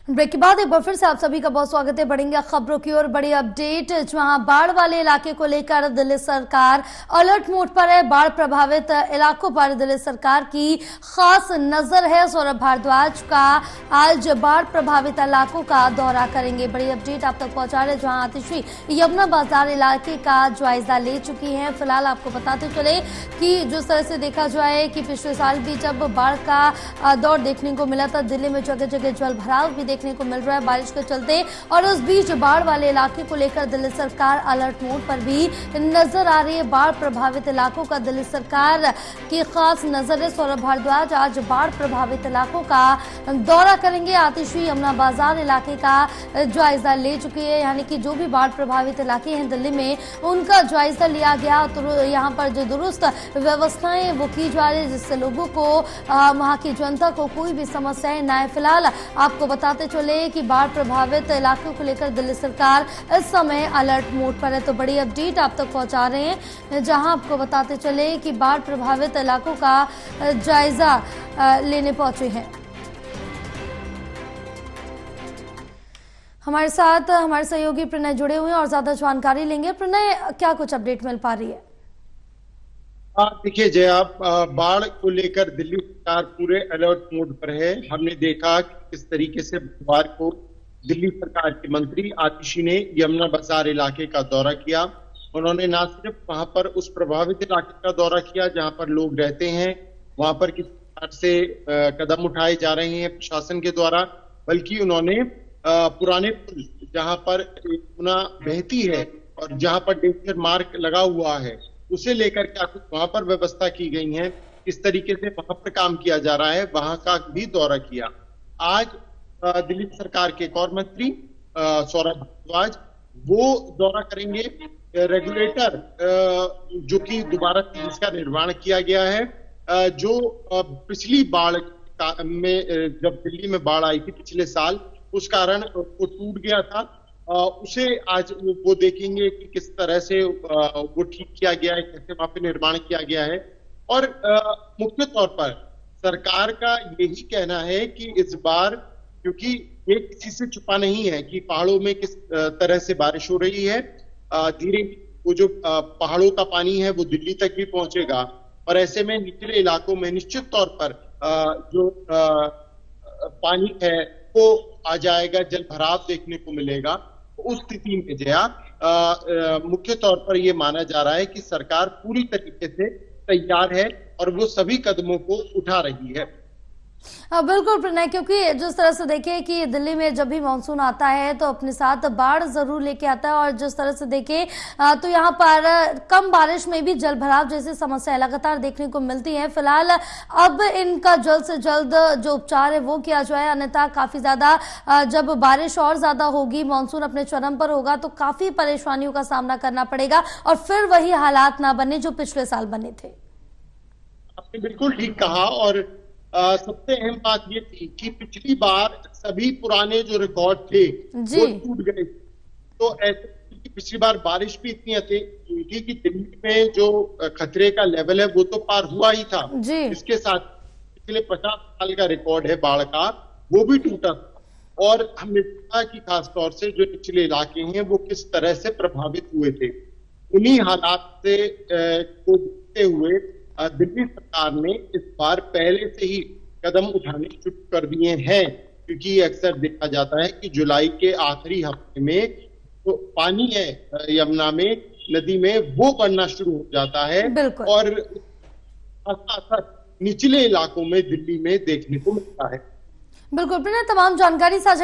Break के बाद एक बार फिर से आप सभी का बहुत स्वागत है। बढ़ेंगे खबरों की ओर। बड़ी अपडेट, जहां बाढ़ वाले इलाके को लेकर दिल्ली सरकार अलर्ट मोड पर है। बाढ़ प्रभावित इलाकों पर दिल्ली सरकार की खास नजर है। सौरभ भारद्वाज का आज बाढ़ प्रभावित इलाकों का दौरा करेंगे। बड़ी अपडेट आप तक पहुंचा रहे, जहां आतिशी यमुना बाजार इलाके का जायजा ले चुकी हैं। फिलहाल आपको बताते चले कि जिस तरह से देखा जाए कि पिछले साल भी जब बाढ़ का दौर देखने को मिला था, दिल्ली में जगह जगह जल भराव भी देखने को मिल रहा है बारिश के चलते। और उस बीच बाढ़ वाले इलाके को लेकर दिल्ली सरकार अलर्ट मोड पर भी नजर आ रही है। बाढ़ प्रभावित इलाकों का दिल्ली सरकार की खास नजर है। सौरभ भारद्वाज आज बाढ़ प्रभावित इलाकों का दौरा करेंगे। आतिशी यमुना बाजार इलाके का जायजा ले चुकी है, यानी कि जो भी बाढ़ प्रभावित इलाके हैं दिल्ली में, उनका जायजा लिया गया। तो यहाँ पर जो दुरुस्त व्यवस्थाएं वो की जा रही है, जिससे लोगों को, वहां की जनता को कोई भी समस्याएं न आए। फिलहाल आपको बताते चले कि बाढ़ प्रभावित इलाकों को लेकर दिल्ली सरकार इस समय अलर्ट मोड पर है। तो बड़ी अपडेट आप तक पहुंचा रहे हैं, जहां आपको बताते चले कि बाढ़ प्रभावित इलाकों का जायजा लेने पहुंचे हैं। हमारे साथ हमारे सहयोगी प्रणय जुड़े हुए हैं और ज्यादा जानकारी लेंगे। प्रणय, क्या कुछ अपडेट मिल पा रही है? देखिए जया, बाढ़ को लेकर दिल्ली सरकार पूरे अलर्ट मोड पर है। हमने देखा कि किस तरीके से बुधवार को दिल्ली सरकार के मंत्री आतिशी ने यमुना बाजार इलाके का दौरा किया। उन्होंने न सिर्फ वहां पर उस प्रभावित इलाके का दौरा किया जहां पर लोग रहते हैं, वहां पर किस प्रकार से कदम उठाए जा रहे हैं प्रशासन के द्वारा, बल्कि उन्होंने पुराने पुल जहां पर यमुना बहती है और जहां पर डेंजर मार्क लगा हुआ है, उसे लेकर क्या कुछ वहां पर व्यवस्था की गई है, किस तरीके से वहां पर काम किया जा रहा है, वहां का भी दौरा किया। आज दिल्ली सरकार के एक और मंत्री सौरभ भारद्वाज वो दौरा करेंगे। रेगुलेटर जो कि दोबारा जिसका निर्माण किया गया है, जो पिछली बाढ़ में जब दिल्ली में बाढ़ आई थी पिछले साल, उस कारण वो टूट गया था, उसे आज वो देखेंगे कि किस तरह से वो ठीक किया गया है, कैसे वहां पे निर्माण किया गया है। और मुख्य तौर पर सरकार का यही कहना है कि इस बार, क्योंकि ये किसी से छुपा नहीं है कि पहाड़ों में किस तरह से बारिश हो रही है, धीरे वो जो पहाड़ों का पानी है वो दिल्ली तक भी पहुंचेगा और ऐसे में निचले इलाकों में निश्चित तौर पर जो पानी है वो आ जाएगा, जल भराव देखने को मिलेगा। उस स्थिति में जया, मुख्य तौर पर यह माना जा रहा है कि सरकार पूरी तरीके से तैयार है और वो सभी कदमों को उठा रही है। बिल्कुल प्रणय, क्योंकि जिस तरह से देखें कि दिल्ली में जब भी मानसून आता है तो अपने साथ बाढ़ जरूर लेके आता है, और जिस तरह से देखें तो यहाँ पर कम बारिश में भी जल भराव जैसी समस्याएं लगातार देखने को मिलती हैं। फिलहाल अब इनका जल्द से जल्द जो उपचार है वो किया जाए, अन्यथा काफी ज्यादा जब बारिश और ज्यादा होगी, मानसून अपने चरम पर होगा, तो काफी परेशानियों का सामना करना पड़ेगा और फिर वही हालात ना बने जो पिछले साल बने थे। आपने बिल्कुल ठीक कहा। और सबसे अहम बात ये थी कि पिछली बार सभी पुराने जो रिकॉर्ड थे वो टूट गए। तो ऐसे पिछली बार बारिश भी इतनी अधिक हुई कि दिल्ली में जो खतरे का लेवल है वो तो पार हुआ ही था। इसके साथ पिछले 50 साल का रिकॉर्ड है बाढ़ का, वो भी टूटा। और हमने देखा कि खासतौर से जो निचले इलाके हैं वो किस तरह से प्रभावित हुए थे। उन्हीं हालात से को देखते हुए दिल्ली सरकार ने इस बार पहले से ही कदम उठाने शुरू कर दिए हैं, क्योंकि अक्सर देखा जाता है कि जुलाई के आखिरी हफ्ते में तो पानी है यमुना में, नदी में, वो बढ़ना शुरू हो जाता है और निचले इलाकों में दिल्ली में देखने को मिलता है। बिल्कुल, तमाम जानकारी साझा